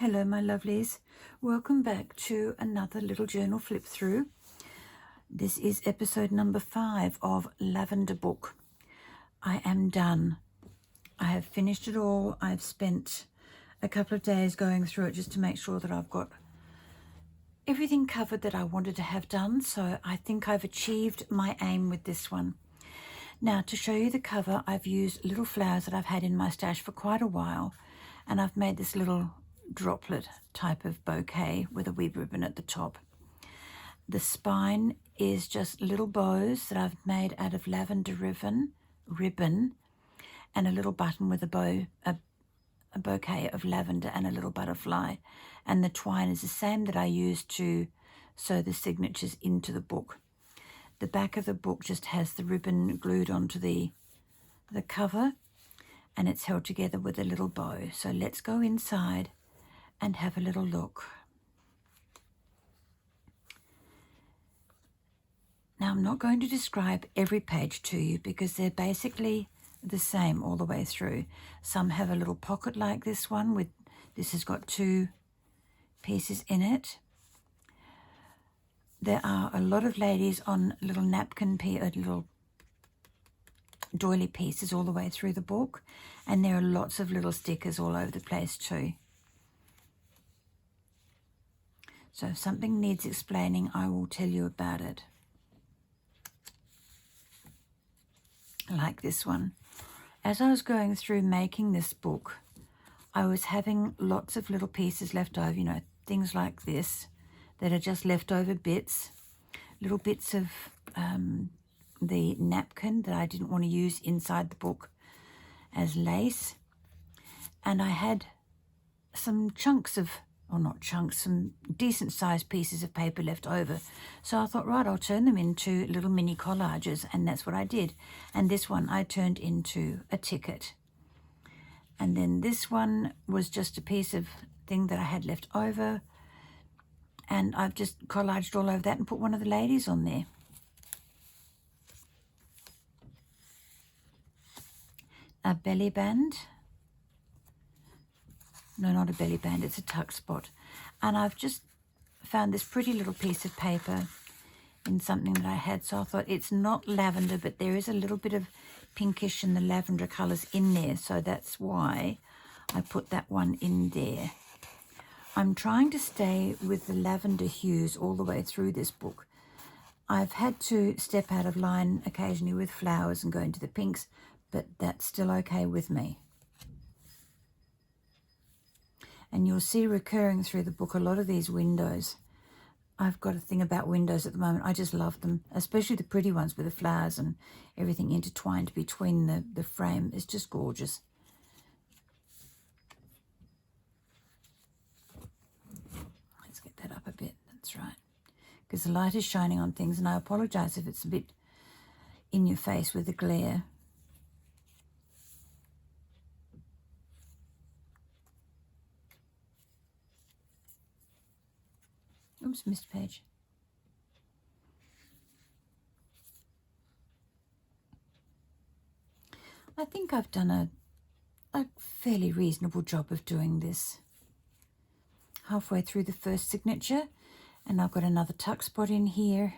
Hello my lovelies, welcome back to another little journal flip through. This is episode number 5 of Lavender book. I am done. I have finished it all. I've spent a couple of days going through it just to make sure that I've got everything covered that I wanted to have done, so I think I've achieved my aim with this one. Now, to show you the cover, I've used little flowers that I've had in my stash for quite a while, and I've made this little droplet type of bouquet with a wee ribbon at the top. The spine is just little bows that I've made out of lavender ribbon and a little button with a bouquet of lavender and a little butterfly. And the twine is the same that I used to sew the signatures into the book. The back of the book just has the ribbon glued onto the cover, and it's held together with a little bow. So let's go inside and have a little look. Now, I'm not going to describe every page to you because they're basically the same all the way through. Some have a little pocket like this one. This has got 2 pieces in it. There are a lot of ladies on little little doily pieces all the way through the book, and there are lots of little stickers all over the place too. So if something needs explaining, I will tell you about it. Like this one. As I was going through making this book, I was having lots of little pieces left over, things like this that are just leftover bits, little bits of the napkin that I didn't want to use inside the book as lace. And I had some some decent sized pieces of paper left over. So I thought, right, I'll turn them into little mini collages, and that's what I did. And this one I turned into a ticket. And then this one was just a piece of thing that I had left over, and I've just collaged all over that and put one of the ladies on there. A belly band. No, not a belly band, it's a tuck spot. And I've just found this pretty little piece of paper in something that I had. So I thought, it's not lavender, but there is a little bit of pinkish and the lavender colours in there. So that's why I put that one in there. I'm trying to stay with the lavender hues all the way through this book. I've had to step out of line occasionally with flowers and go into the pinks, but that's still okay with me. And you'll see recurring through the book a lot of these windows. I've got a thing about windows at the moment. I just love them, especially the pretty ones with the flowers and everything intertwined between the frame. It's just gorgeous. Let's get that up a bit. That's right. Because the light is shining on things, and I apologize if it's a bit in your face with the glare. Oops, missed page. I think I've done a fairly reasonable job of doing this. Halfway through the first signature, and I've got another tuck spot in here.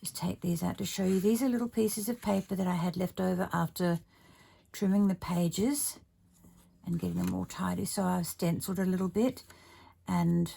Just take these out to show you. These are little pieces of paper that I had left over after trimming the pages and getting them all tidy. So I've stenciled a little bit and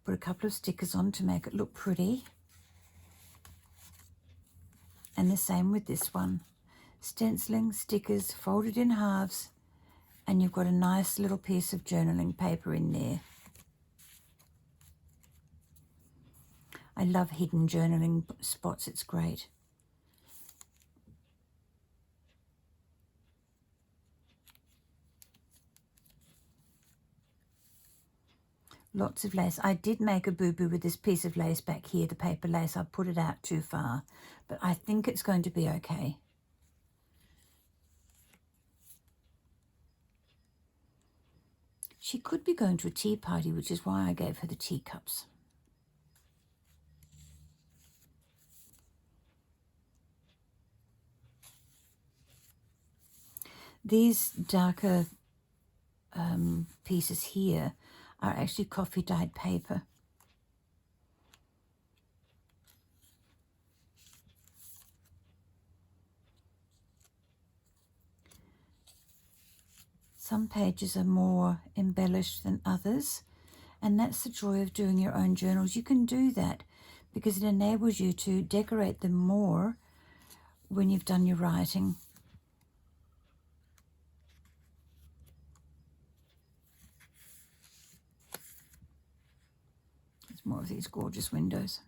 put a couple of stickers on to make it look pretty. And the same with this one. Stenciling, stickers, folded in halves, and you've got a nice little piece of journaling paper in there. I love hidden journaling spots, it's great. Lots of lace. I did make a boo-boo with this piece of lace back here, the paper lace. I put it out too far, but I think it's going to be okay. She could be going to a tea party, which is why I gave her the teacups. These darker pieces here are actually coffee dyed paper. Some pages are more embellished than others, and that's the joy of doing your own journals. You can do that because it enables you to decorate them more when you've done your writing. There's more of these gorgeous windows.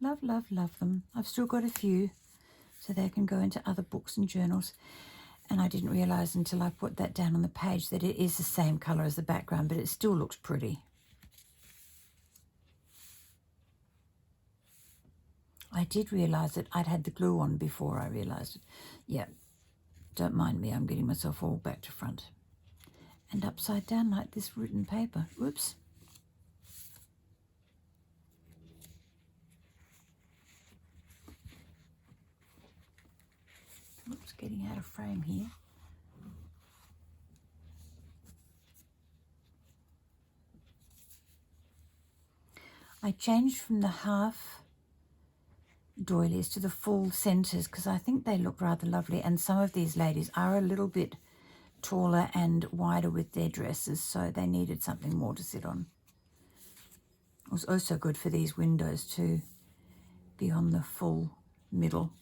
Love, love, love them. I've still got a few, so they can go into other books and journals. And I didn't realize until I put that down on the page that it is the same color as the background, but it still looks pretty. I did realize that I'd had the glue on before I realized it. Yeah, don't mind me, I'm getting myself all back to front. And upside down like this written paper. Whoops. Oops, getting out of frame here. I changed from the half doilies to the full centres because I think they look rather lovely, and some of these ladies are a little bit taller and wider with their dresses, so they needed something more to sit on. It was also good for these windows to be on the full middle.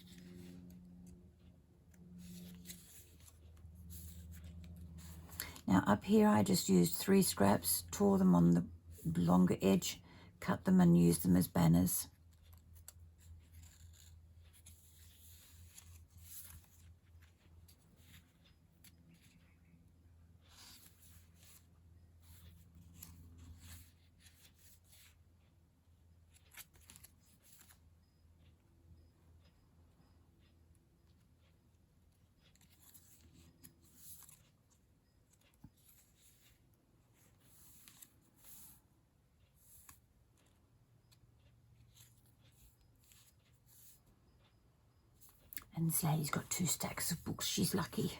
Now up here I just used 3 scraps, tore them on the longer edge, cut them and used them as banners. And this lady's got 2 stacks of books. She's lucky.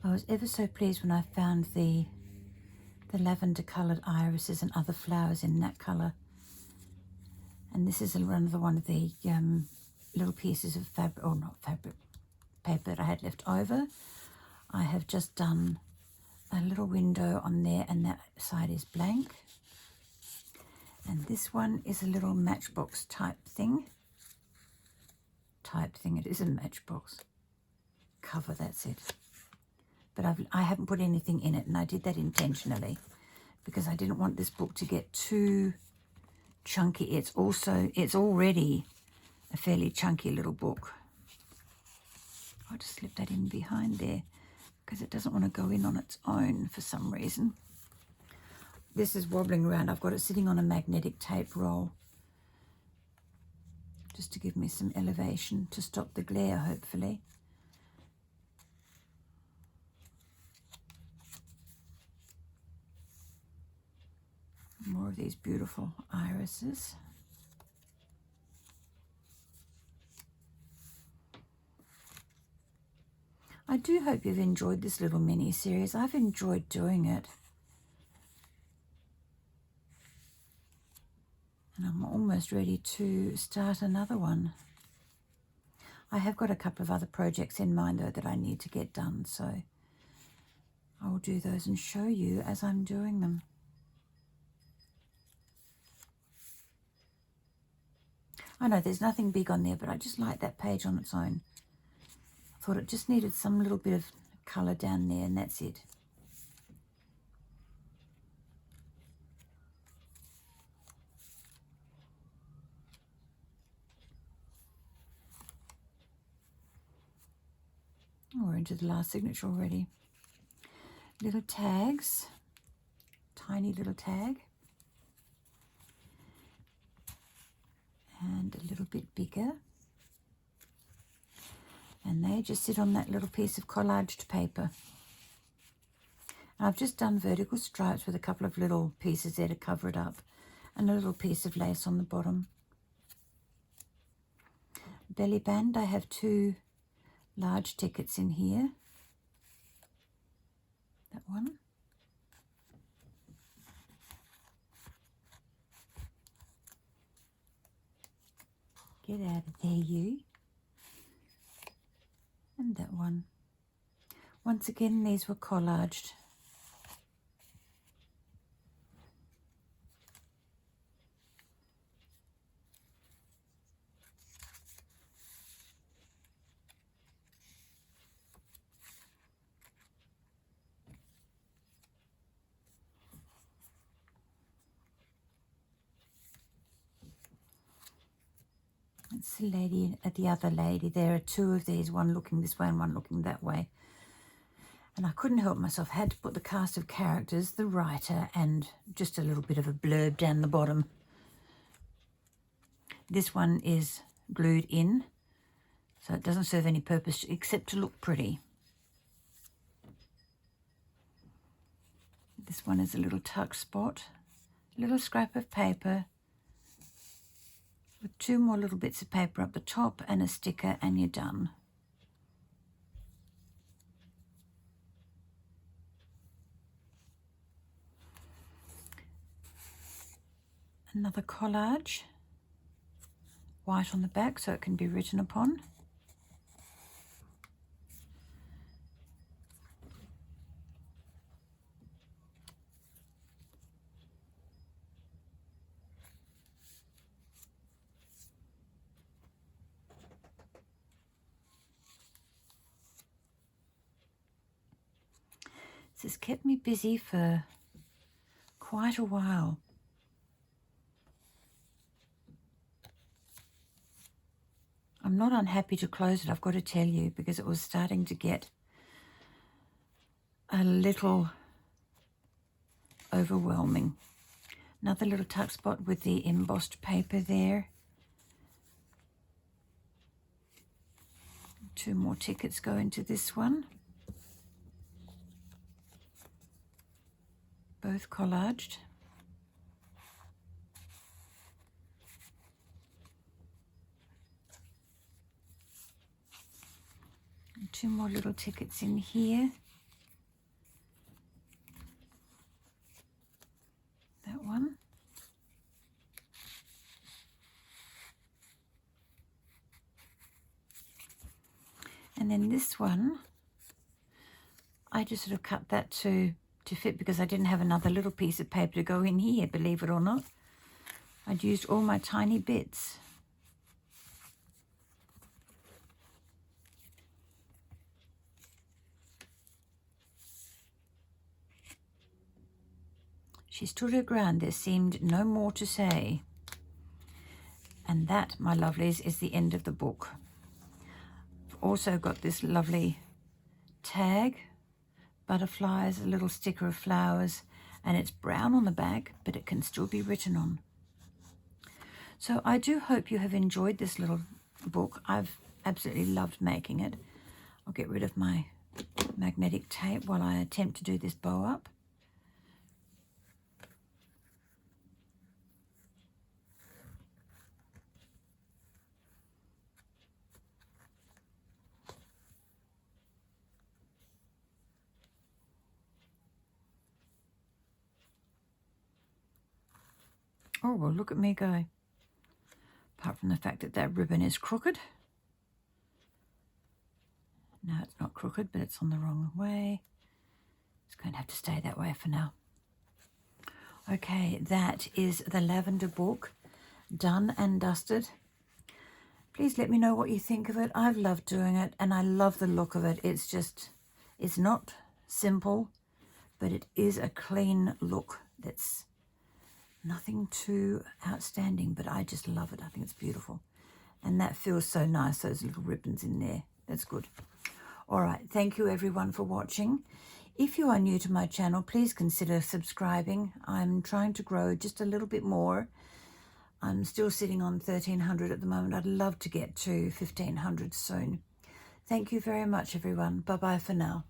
I was ever so pleased when I found the lavender coloured irises and other flowers in that colour. And this is another one of the little pieces of fabric, or not fabric, paper that I had left over. I have just done a little window on there, and that side is blank. And this one is a little matchbox type thing. It is a matchbox cover, that's it. But I haven't put anything in it, and I did that intentionally because I didn't want this book to get too chunky. It's already a fairly chunky little book. I'll just slip that in behind there because it doesn't want to go in on its own for some reason. This is wobbling around. I've got it sitting on a magnetic tape roll just to give me some elevation to stop the glare, hopefully. More of these beautiful irises. I do hope you've enjoyed this little mini series. I've enjoyed doing it. And I'm almost ready to start another one. I have got a couple of other projects in mind though that I need to get done, so I will do those and show you as I'm doing them. I know there's nothing big on there, but I just like that page on its own. I thought it just needed some little bit of colour down there, and that's it. Oh, we're into the last signature already. Little tags, tiny little tag. And a little bit bigger. And they just sit on that little piece of collaged paper. And I've just done vertical stripes with a couple of little pieces there to cover it up, and a little piece of lace on the bottom. Belly band, I have 2 large tickets in here. That one. Get out of there, you. And that one. Once again, these were collaged. It's the lady, the other lady. There are 2 of these, one looking this way and one looking that way. And I couldn't help myself. I had to put the cast of characters, the writer, and just a little bit of a blurb down the bottom. This one is glued in, so it doesn't serve any purpose except to look pretty. This one is a little tuck spot, a little scrap of paper, with 2 more little bits of paper up the top and a sticker, and you're done. Another collage, white on the back so it can be written upon. This has kept me busy for quite a while. I'm not unhappy to close it, I've got to tell you, because it was starting to get a little overwhelming. Another little tuck spot with the embossed paper there. 2 more tickets go into this one. Both collaged. And 2 more little tickets in here. That one. And then this one, I just sort of cut that to fit because I didn't have another little piece of paper to go in here, believe it or not. I'd used all my tiny bits. She stood her ground. There seemed no more to say. And that, my lovelies, is the end of the book. I've also got this lovely tag, butterflies, a little sticker of flowers, and it's brown on the back, but it can still be written on. So I do hope you have enjoyed this little book. I've absolutely loved making it. I'll get rid of my magnetic tape while I attempt to do this bow up. Oh, well, look at me go. Apart from the fact that that ribbon is crooked. No, it's not crooked, but it's on the wrong way. It's going to have to stay that way for now. Okay, that is the Lavender book, done and dusted. Please let me know what you think of it. I've loved doing it, and I love the look of it. It's just, it's not simple, but it is a clean look that's nothing too outstanding, but I just love it. I think it's beautiful. And that feels so nice, those little ribbons in there. That's good. All right, thank you everyone for watching. If you are new to my channel, please consider subscribing. I'm trying to grow just a little bit more. I'm still sitting on 1,300 at the moment. I'd love to get to 1,500 soon. Thank you very much, everyone. Bye-bye for now.